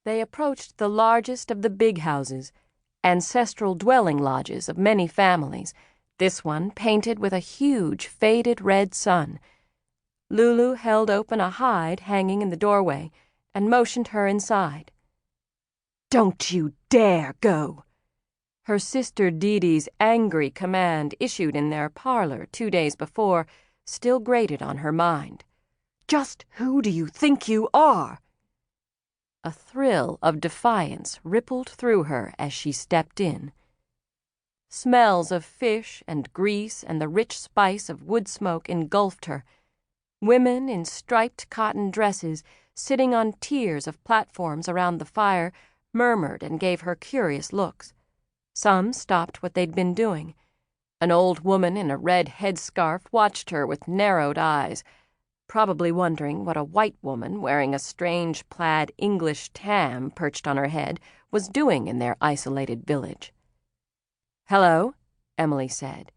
They approached the largest of the big houses, ancestral dwelling lodges of many families, this one painted with a huge faded red sun. Lulu held open a hide hanging in the doorway and motioned her inside. "Don't you dare go!" Her sister Dee Dee's angry command issued in their parlor 2 days before still grated on her mind. "Just who do you think you are?" A thrill of defiance rippled through her as she stepped in. Smells of fish and grease and the rich spice of wood smoke engulfed her. Women in striped cotton dresses, sitting on tiers of platforms around the fire, murmured and gave her curious looks. Some stopped what they'd been doing. An old woman in a red headscarf watched her with narrowed eyes, probably wondering what a white woman wearing a strange plaid English tam perched on her head was doing in their isolated village. "Hello," Emily said.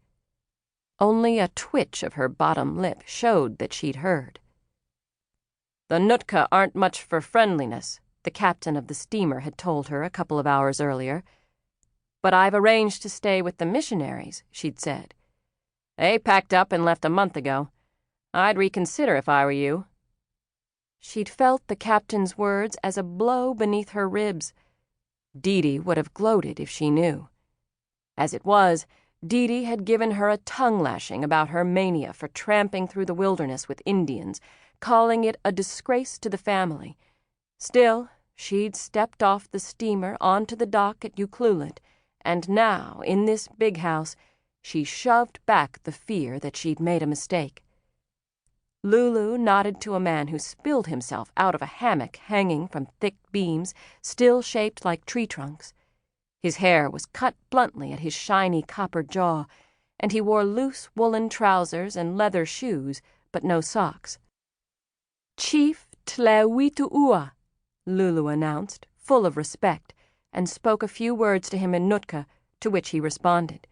Only a twitch of her bottom lip showed that she'd heard. "The Nootka aren't much for friendliness," the captain of the steamer had told her a couple of hours earlier. "But I've arranged to stay with the missionaries," she'd said. "They packed up and left a month ago. I'd reconsider if I were you." She'd felt the captain's words as a blow beneath her ribs. Dee Dee would have gloated if she knew. As it was, Dee Dee had given her a tongue-lashing about her mania for tramping through the wilderness with Indians, calling it a disgrace to the family. Still, she'd stepped off the steamer onto the dock at Ucluelet, and now, in this big house, she shoved back the fear that she'd made a mistake. Lulu nodded to a man who spilled himself out of a hammock hanging from thick beams, still shaped like tree trunks. His hair was cut bluntly at his shiny copper jaw, and he wore loose woolen trousers and leather shoes, but no socks. "Chief Tlewituua," Lulu announced, full of respect, and spoke a few words to him in Nootka, to which he responded.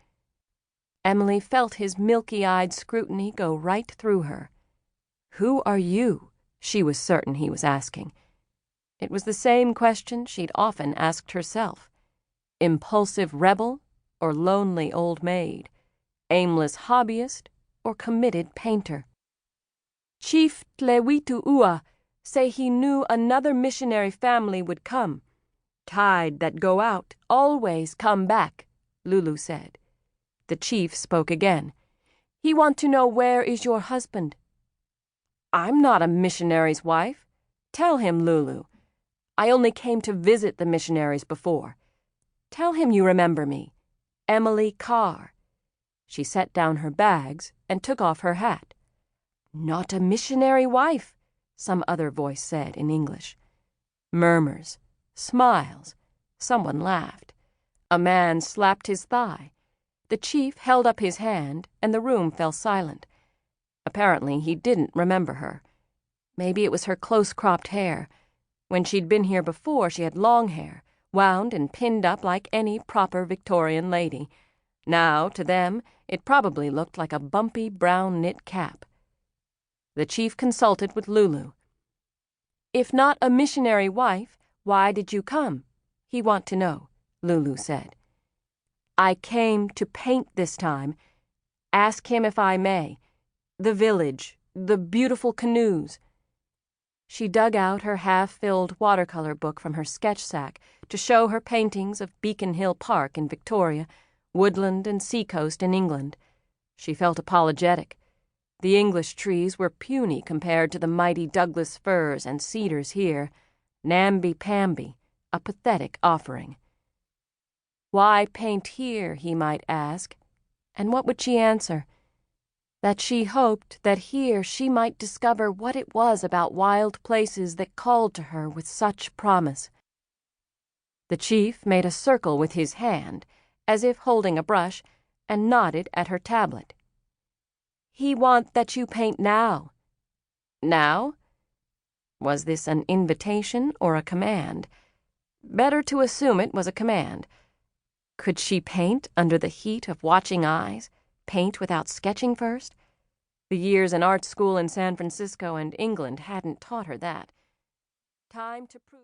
Emily felt his milky-eyed scrutiny go right through her. "Who are you?" she was certain he was asking. It was the same question she'd often asked herself. Impulsive rebel or lonely old maid? Aimless hobbyist or committed painter? "Chief Tlewituua say he knew another missionary family would come. Tide that go out always come back," Lulu said. The chief spoke again. "He want to know where is your husband." "I'm not a missionary's wife. Tell him, Lulu. I only came to visit the missionaries before. Tell him you remember me. Emily Carr." She set down her bags and took off her hat. "Not a missionary wife," some other voice said in English. Murmurs, smiles. Someone laughed. A man slapped his thigh. The chief held up his hand, and the room fell silent. Apparently he didn't remember her. Maybe it was her close-cropped hair. When she'd been here before, she had long hair, wound and pinned up like any proper Victorian lady. Now, to them, it probably looked like a bumpy brown knit cap. The chief consulted with Lulu. "If not a missionary wife, why did you come? He want to know," Lulu said. "I came to paint this time. Ask him if I may. The village, the beautiful canoes." She dug out her half-filled watercolor book from her sketch sack to show her paintings of Beacon Hill Park in Victoria, woodland and seacoast in England. She felt apologetic. The English trees were puny compared to the mighty Douglas firs and cedars here. Namby-pamby, a pathetic offering. Why paint here, he might ask, and what would she answer? That she hoped that here she might discover what it was about wild places that called to her with such promise. The chief made a circle with his hand, as if holding a brush, and nodded at her tablet. "He want that you paint now." Now? Was this an invitation or a command? Better to assume it was a command. Could she paint under the heat of watching eyes? Paint without sketching first? The years in art school in San Francisco and England hadn't taught her that. Time to prove